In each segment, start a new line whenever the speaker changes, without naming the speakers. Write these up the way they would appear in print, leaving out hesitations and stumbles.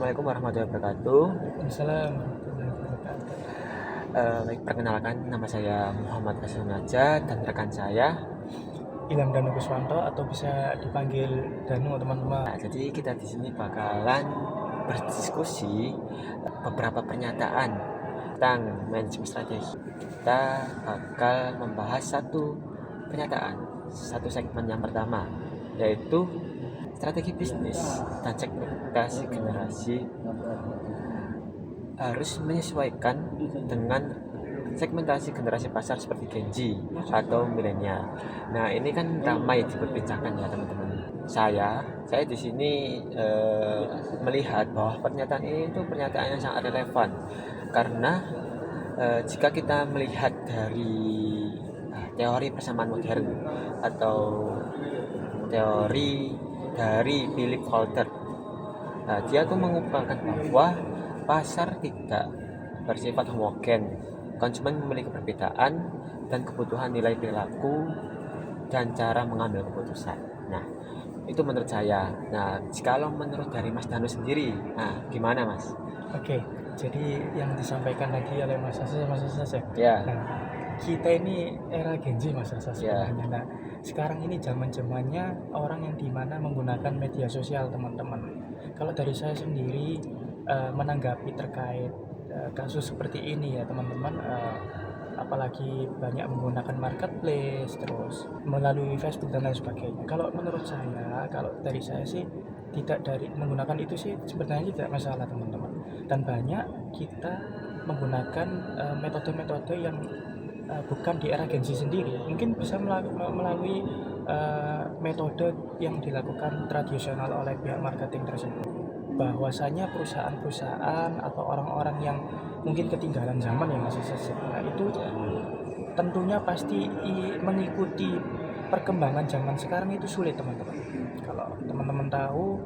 Assalamualaikum warahmatullahi wabarakatuh.
Waalaikumsalam warahmatullahi wabarakatuh.
Baik, perkenalkan nama saya Muhammad Kasih Najat dan rekan saya.
Ilham Danu Kuswanto atau bisa dipanggil Danu teman-teman.
Nah, jadi kita di sini bakalan berdiskusi beberapa pernyataan tentang manajemen strategi. Kita bakal membahas satu pernyataan, satu segmen yang pertama, yaitu strategi bisnis dan segmentasi generasi harus menyesuaikan dengan segmentasi generasi pasar seperti Gen Z atau milenial. Nah, ini kan ramai diperbincangkan ya teman-teman. Saya di sini melihat bahwa pernyataan ini itu pernyataan yang sangat relevan karena jika kita melihat dari teori persamaan modern atau teori dari Philip Kotler, dia tuh mengupakan bahwa pasar tidak bersifat homogen. Konsumen memiliki perbedaan dan kebutuhan nilai perilaku dan cara mengambil keputusan. Nah, itu menurut saya. Nah, kalau menurut dari Mas Danu sendiri, nah gimana Mas?
Oke, jadi yang disampaikan tadi oleh Mas Sasa.
Ya,
Nah, kita ini era Gen Z Mas Sasa
ya,
sebenarnya. Nah, sekarang ini zaman-zamannya orang yang dimana menggunakan media sosial teman-teman. Kalau dari saya sendiri menanggapi terkait kasus seperti ini ya teman-teman, apalagi banyak menggunakan marketplace terus melalui Facebook dan lain sebagainya. Kalau menurut saya, kalau dari saya sih tidak dari menggunakan itu sih sebenarnya tidak masalah teman-teman. Dan banyak kita menggunakan metode-metode yang bukan di era Gen Z sendiri. Mungkin bisa melalui metode yang dilakukan tradisional oleh pihak marketing tersebut. Bahwasanya perusahaan-perusahaan atau orang-orang yang mungkin ketinggalan zaman yang masih nah itu tentunya pasti mengikuti perkembangan zaman sekarang itu sulit teman-teman. Kalau teman-teman tahu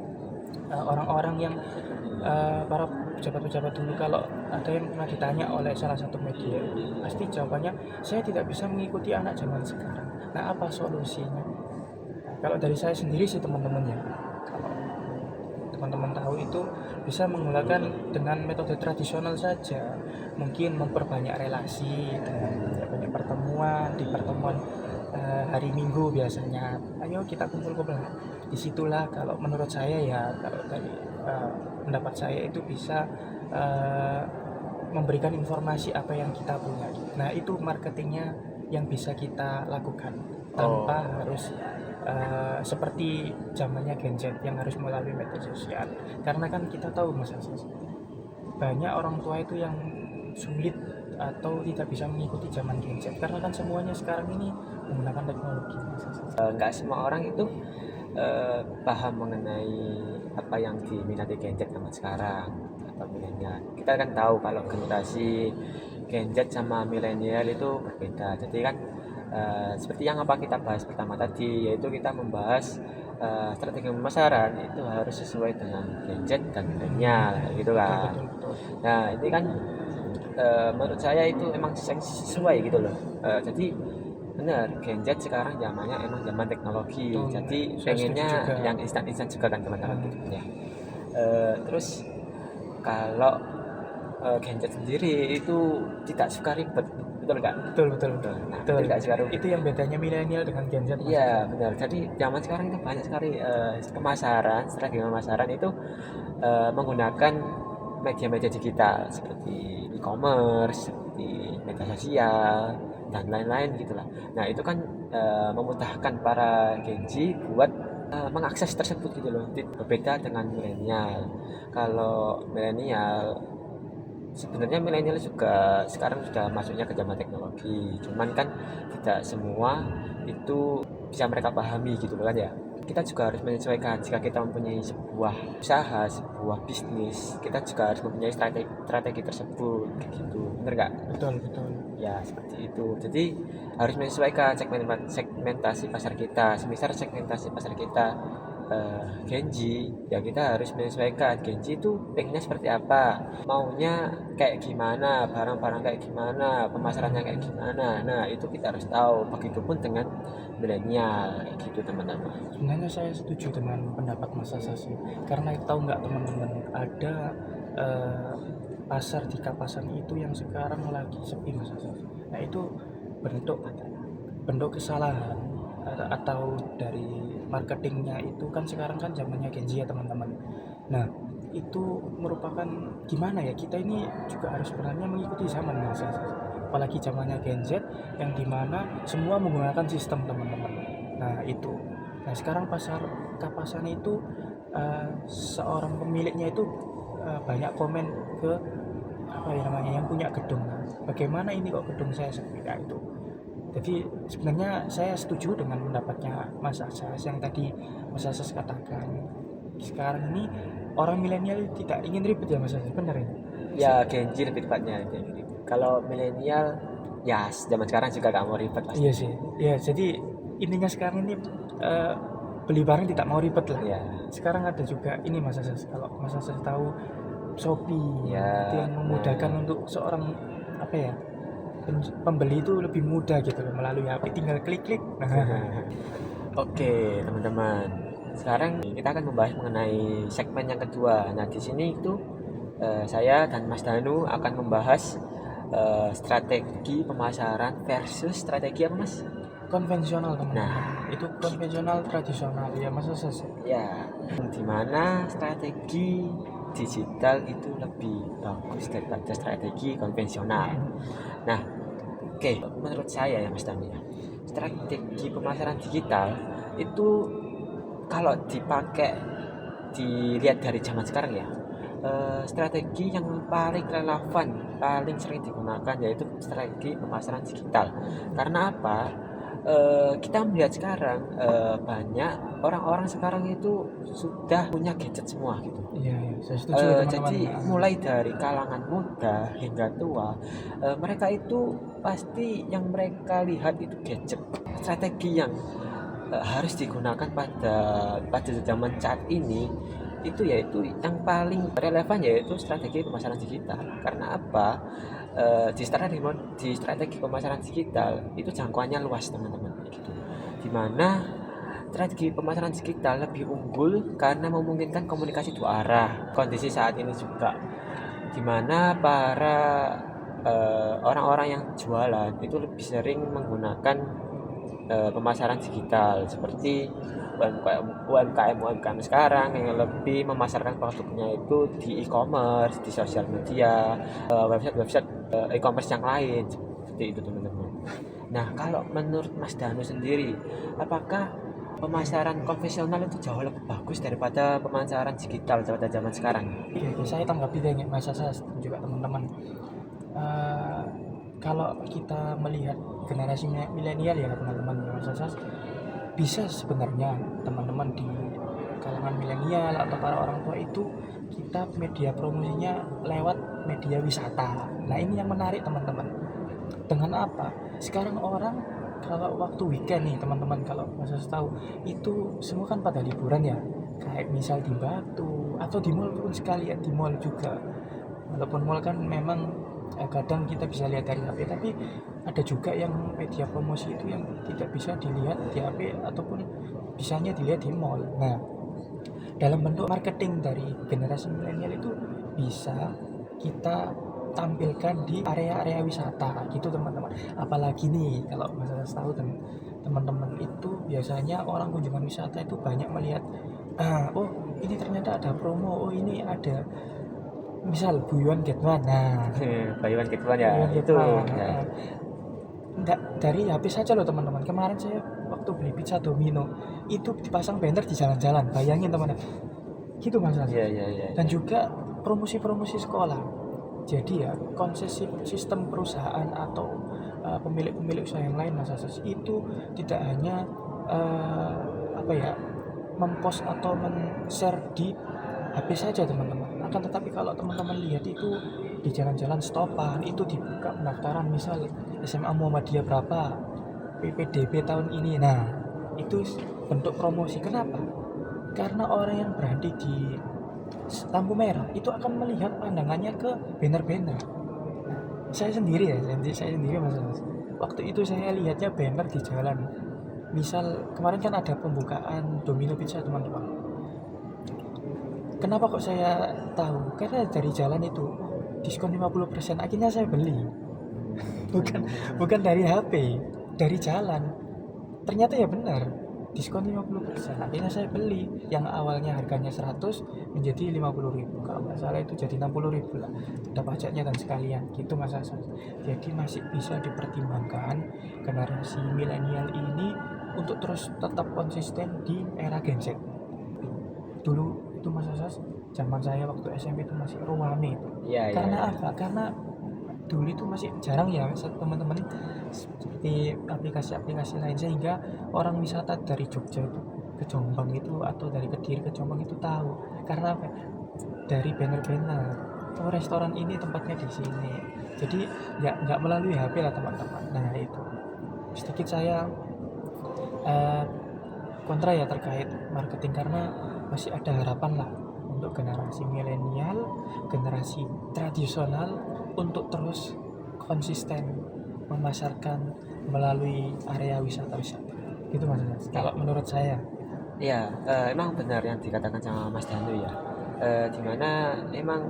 orang-orang yang para pejabat-pejabat dulu, kalau ada yang pernah ditanya oleh salah satu media, pasti jawabannya saya tidak bisa mengikuti anak zaman sekarang. Nah, apa solusinya? Kalau dari saya sendiri sih teman-teman ya, kalau teman-teman tahu itu bisa menggunakan dengan metode tradisional saja, mungkin memperbanyak relasi dengan banyak pertemuan di pertemuan hari Minggu biasanya, ayo kita kumpul-kumpul. Disitulah kalau menurut saya ya, kalau dari pendapat saya itu bisa memberikan informasi apa yang kita punya. Nah, itu marketingnya yang bisa kita lakukan tanpa harus seperti zamannya Gen Z yang harus melalui media sosial. Karena kan kita tahu Mas Asis, banyak orang tua itu yang sulit atau tidak bisa mengikuti zaman Gen Z karena kan semuanya sekarang ini menggunakan teknologi Mas Asis.
nggak semua orang itu paham mengenai apa yang diminati Gen Z zaman sekarang atau milenial. Kita kan tahu kalau generasi Gen Z sama milenial itu berbeda. Jadi kan seperti yang apa kita bahas pertama tadi, yaitu kita membahas strategi pemasaran itu harus sesuai dengan Gen Z dan milenial, gitu kan.
Betul.
Nah, ini kan menurut saya itu emang sesuai gitu loh. Jadi benar, Gen Z sekarang zamannya emang zaman teknologi.
Betul.
Jadi
Saya setuju
pengennya
juga.
yang instan-instan juga kan teman-teman gitu ya. Terus kalau Gen Z sendiri itu tidak suka ribet, betul nggak?
Betul.
Nah,
Betul.
tidak suka ribet.
Itu yang bedanya milenial dengan Gen Z. Mas.
Iya, benar. Jadi zaman sekarang itu banyak sekali pemasaran, strategi pemasaran itu menggunakan media-media digital seperti e-commerce, seperti media sosial dan lain-lain gitulah. Nah, itu kan memudahkan para Gen Z buat mengakses tersebut gitu loh. Berbeda dengan milenial. Kalau milenial sebenarnya milenial juga sekarang sudah masuknya ke zaman teknologi, cuman kan tidak semua itu bisa mereka pahami gitu kan ya. Kita juga harus menyesuaikan. Jika kita mempunyai sebuah usaha, sebuah bisnis, kita juga harus mempunyai strategi tersebut kayak gitu, bener nggak?
Betul.
Ya seperti itu. Jadi harus menyesuaikan segmentasi pasar kita. Semisal segmentasi pasar kita Genji, ya kita harus menyesuaikan. Genji itu pengennya seperti apa, maunya kayak gimana, barang-barang kayak gimana, pemasarannya kayak gimana. Nah, itu kita harus tahu. Begitupun dengan milenial, kayak gitu teman-teman.
Sebenarnya saya setuju dengan pendapat Mas Asas sih. Karena tahu nggak teman-teman, ada eh, pasar di Kapasan itu yang sekarang lagi sepi Mas Asas. Nah itu bentuk bentuk kesalahan atau dari marketingnya itu kan sekarang kan zamannya Gen Z ya teman-teman. Nah itu merupakan gimana ya, kita ini juga harus sebenarnya mengikuti zaman Mas Asas. Apalagi zamannya Gen Z yang dimana semua menggunakan sistem teman-teman. Nah itu. Nah sekarang pasar Kapasan itu seorang pemiliknya itu banyak komen ke apa ya namanya yang punya gedung. Nah, bagaimana ini kok gedung saya sepi? Nah, itu. Jadi sebenarnya saya setuju dengan pendapatnya Mas Asas yang tadi Mas Asas katakan. Sekarang ini orang milenial tidak ingin ribet ya Mas Asas, benar ya?
Ya Genji lebih tepatnya kayak gitu. Kalau milenial, ya zaman sekarang juga gak mau ribet pasti.
Iya sih. Ya, jadi intinya sekarang ini eh, beli barang tidak mau ribet lah.
Ya,
Sekarang ada juga ini Mas Asas, kalau Mas Asas tahu Shopee
ya.
itu yang memudahkan untuk seorang apa ya, pembeli itu lebih mudah gitu loh, melalui HP tinggal klik-klik. Nah,
Oke, teman-teman. Sekarang kita akan membahas mengenai segmen yang kedua. Nah, di sini itu saya dan Mas Danu akan membahas strategi pemasaran versus strategi apa, Mas?
konvensional teman-teman.
Nah,
Itu konvensional tradisional ya Mas Asas.
ya, di mana strategi digital itu lebih bagus daripada strategi konvensional. Nah, oke, menurut saya ya Mas Danu ya, strategi pemasaran digital itu kalau dipakai dilihat dari zaman sekarang ya, strategi yang paling relevan, paling sering digunakan yaitu strategi pemasaran digital. Karena apa? Kita melihat sekarang banyak orang-orang sekarang itu sudah punya gadget semua gitu.
Iya, iya, saya setuju teman-teman.
Jadi mulai dari kalangan muda hingga tua, mereka itu pasti yang mereka lihat itu gadget. Strategi yang harus digunakan pada zaman saat ini itu yaitu yang paling relevan yaitu strategi pemasaran digital. Karena apa? Di strategi pemasaran digital itu jangkauannya luas teman-teman gitu. Dimana strategi pemasaran digital lebih unggul karena memungkinkan komunikasi dua arah. Kondisi saat ini juga dimana para orang-orang yang jualan itu lebih sering menggunakan pemasaran digital seperti UMKM sekarang yang lebih memasarkan produknya itu di e-commerce, di sosial media, website-website e-commerce yang lain seperti itu teman-teman. Nah, kalau menurut Mas Danu sendiri, apakah pemasaran konvensional itu jauh lebih bagus daripada pemasaran digital pada zaman sekarang?
Oke, saya tanggapi deh Mas Asas dan juga teman-teman. Eh, Kalau kita melihat generasi milenial ya teman-teman Mas Asas, bisa sebenarnya teman-teman di kalangan milenial atau para orang tua itu kita media promosinya lewat media wisata. Nah ini yang menarik teman-teman. Dengan apa? Sekarang orang kalau waktu weekend nih teman-teman, kalau Mas Asas tahu itu semua kan pada liburan ya. Kayak misal di Batu atau di mall pun sekalian di mall juga. Walaupun mall kan memang kadang kita bisa lihat dari HP, tapi ada juga yang media promosi itu yang tidak bisa dilihat di HP ataupun bisanya dilihat di mall. Nah, dalam bentuk marketing dari generasi milenial itu bisa kita tampilkan di area-area wisata gitu teman-teman. Apalagi nih kalau Mas Anas tahu teman-teman itu biasanya orang kunjungan wisata itu banyak melihat oh ini ternyata ada promo, oh ini ada misal buy one get one. Nah,
Buy one get one ya,
buy one get
itu
one.
ya.
Nggak, dari HP saja loh teman-teman. Kemarin saya waktu beli pizza Domino itu dipasang banner di jalan-jalan. Bayangin teman-teman. Gitu Mas Anas.
Iya, iya, iya.
Dan juga promosi-promosi sekolah. Jadi ya konsesi sistem perusahaan atau pemilik-pemilik usaha yang lain Mas Anas itu tidak hanya apa ya mempost atau men-share di HP saja teman-teman. Akan tetapi kalau teman-teman lihat itu di jalan-jalan stopan itu dibuka pendaftaran misal SMA Muhammadiyah berapa, PPDB tahun ini. Nah, itu bentuk promosi. Kenapa? Karena orang yang berhenti di lampu merah itu akan melihat pandangannya ke banner-banner. Saya sendiri ya, saya sendiri Mas. Waktu itu saya lihatnya banner di jalan. Misal kemarin kan ada pembukaan Domino Pizza teman-teman. Kenapa kok saya tahu? Karena dari jalan itu diskon 50%. Akhirnya saya beli. Bukan bukan dari HP, dari jalan. Ternyata ya benar, diskon 50%. Akhirnya saya beli. Yang awalnya harganya 100 menjadi 50.000. Kalau nggak salah itu jadi 60.000 lah. Ada pajaknya dan sekalian. Gitu Mas Hasan. Jadi masih bisa dipertimbangkan generasi milenial ini untuk terus tetap konsisten di era Gen Z. Dulu itu Mas Hasan, zaman saya waktu SMP itu masih ruame itu.
Iya, iya,
Karena
iya.
apa? Karena dulu itu masih jarang ya teman-teman seperti aplikasi-aplikasi lain, sehingga orang wisata dari Jogja itu ke Jombang itu atau dari Kediri ke Jombang itu tahu. Karena apa? Dari banner-banner, oh restoran ini tempatnya di sini. Jadi nggak melalui HP lah teman-teman. Nah itu sedikit saya eh, kontra ya terkait marketing, karena masih ada harapan lah untuk generasi milenial, generasi tradisional untuk terus konsisten memasarkan melalui area wisata-wisata. Gitu Mas Anas. Kalau menurut saya.
Iya, emang benar yang dikatakan sama Mas Danu ya. Dimana emang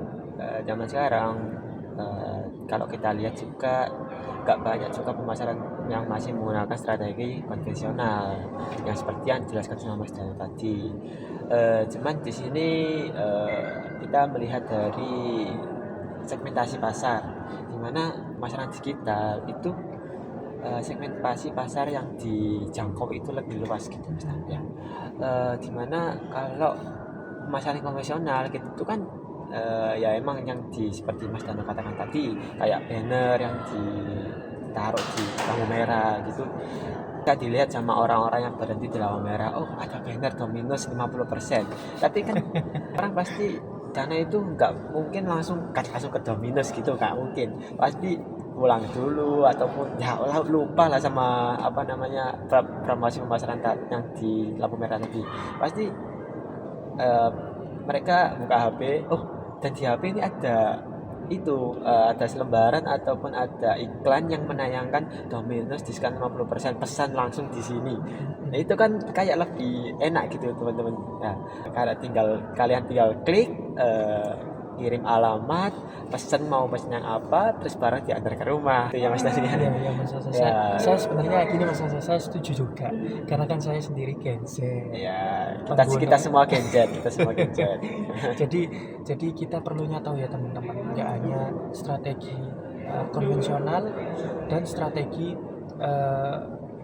zaman sekarang kalau kita lihat juga gak banyak juga pemasaran yang masih menggunakan strategi konvensional yang seperti yang dijelaskan sama Mas Danu tadi. Cuman di sini kita melihat dari segmentasi pasar, dimana masyarakat digital itu segmentasi pasar yang dijangkau itu lebih luas gitu Mas Danu ya. Dimana kalau masyarakat konvensional gitu itu kan ya emang yang seperti Mas Dano katakan tadi, kayak banner yang ditaruh di lampu merah gitu, bisa dilihat sama orang-orang yang berhenti di lampu merah, oh ada banner Domino's 50%, tapi kan orang pasti karena itu nggak mungkin langsung ke Domino's gitu, nggak mungkin, pasti pulang dulu ataupun ya lupa lah sama apa namanya promosi pemasaran yang di lampu merah tadi, pasti eh, mereka buka HP, oh dan di HP ini ada selembaran ataupun ada iklan yang menayangkan Domino's diskon 50%, pesan langsung di sini. Nah, itu kan kayak lebih enak gitu teman-teman. Nah, kalian tinggal klik, kirim alamat, pesan yang apa, terus barang diantar ke rumah. Itu ya Mas Dani.
Iya, iya Mas Asa.
Ya,
Saya sebenarnya gini Mas Asa, saya setuju juga. Karena kan saya sendiri Gen Z.
ya kita
Pengguna.
semua Gen Z, kita semua Gen Z.
jadi jadi kita perlunya tahu ya teman-teman, nggak hanya strategi konvensional dan strategi eh,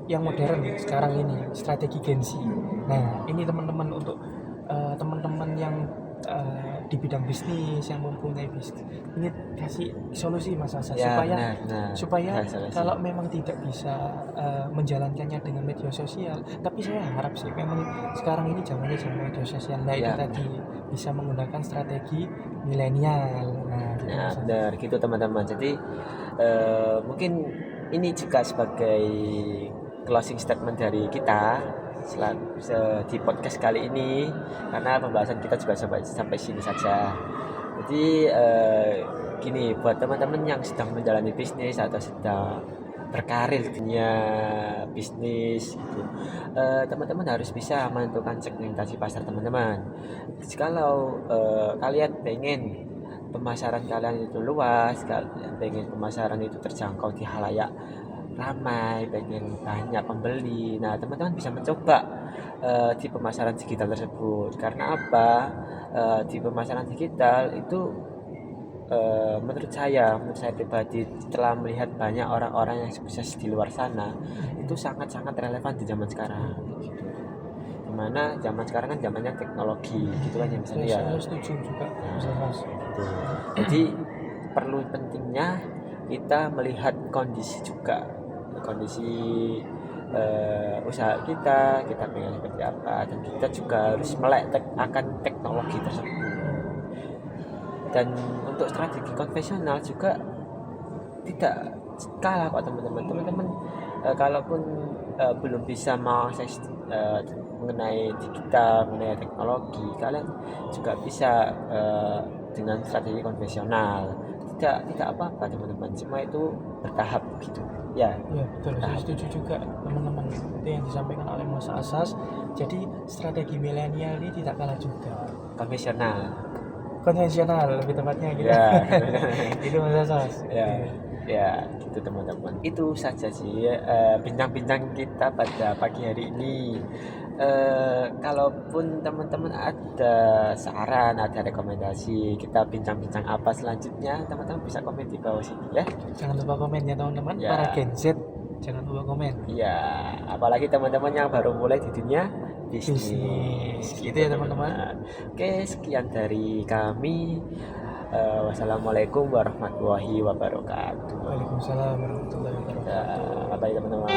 yang modern sekarang ini, strategi Gen Z. Nah ini teman-teman untuk teman-teman yang di bidang bisnis, yang mempunyai bisnis, ini kasih solusi Mas Asa,
Ya,
supaya
benar.
supaya
Salah sih.
kalau memang tidak bisa menjalankannya dengan media sosial, tapi saya harap sih memang sekarang ini zamannya zaman media sosial. Nah itu
Ya,
tadi bisa menggunakan strategi milenial. Nah gitu
ya
Mas Asa.
benar gitu teman-teman. Jadi mungkin ini juga sebagai closing statement dari kita di podcast kali ini, karena pembahasan kita juga sampai sini saja. Jadi gini, buat teman-teman yang sedang menjalani bisnis atau sedang berkarir di dunia bisnis gitu, teman-teman harus bisa menentukan segmentasi pasar teman-teman. Kalau kalian pengen pemasaran kalian itu luas, kalian pengen pemasaran itu terjangkau di halayak ramai, pengen banyak pembeli, nah teman-teman bisa mencoba di pemasaran digital tersebut. Karena apa? Di pemasaran digital itu menurut saya pribadi, setelah melihat banyak orang-orang yang sukses di luar sana, itu sangat-sangat relevan di zaman sekarang gitu. Dimana zaman sekarang kan zamannya teknologi gitu kan ya misalnya ya.
Saya setuju juga Mas Asa.
Gitu. Jadi perlu pentingnya kita melihat kondisi juga, kondisi usaha kita pengen seperti apa, dan kita juga harus melek akan teknologi tersebut. Dan untuk strategi konvensional juga tidak kalah kok teman-teman. Kalaupun belum bisa mengakses mengenai digital, mengenai teknologi, kalian juga bisa dengan strategi konvensional. Tidak apa-apa teman-teman, semua itu bertahap gitu ya.
Ya betul, saya
Bertahap.
setuju juga teman-teman itu yang disampaikan oleh Mas Asas. Jadi strategi milenial ini tidak kalah juga
Konvensional
konvensional lebih tepatnya gitu.
ya.
Itu Mas Asas.
Ya,
Iya.
ya gitu teman-teman. Itu saja sih bincang-bincang kita pada pagi hari ini. Kalaupun teman-teman ada saran, ada rekomendasi, kita bincang-bincang apa selanjutnya, teman-teman bisa komen di bawah sini ya.
Jangan lupa komen ya teman-teman,
Ya.
para Gen Z jangan lupa komen.
Ya, apalagi teman-teman yang baru mulai di dunia bisnis.
Gitu ya teman-teman.
Oke, sekian dari kami. Wassalamualaikum warahmatullahi wabarakatuh.
Waalaikumsalam warahmatullahi wabarakatuh.
Bye teman-teman.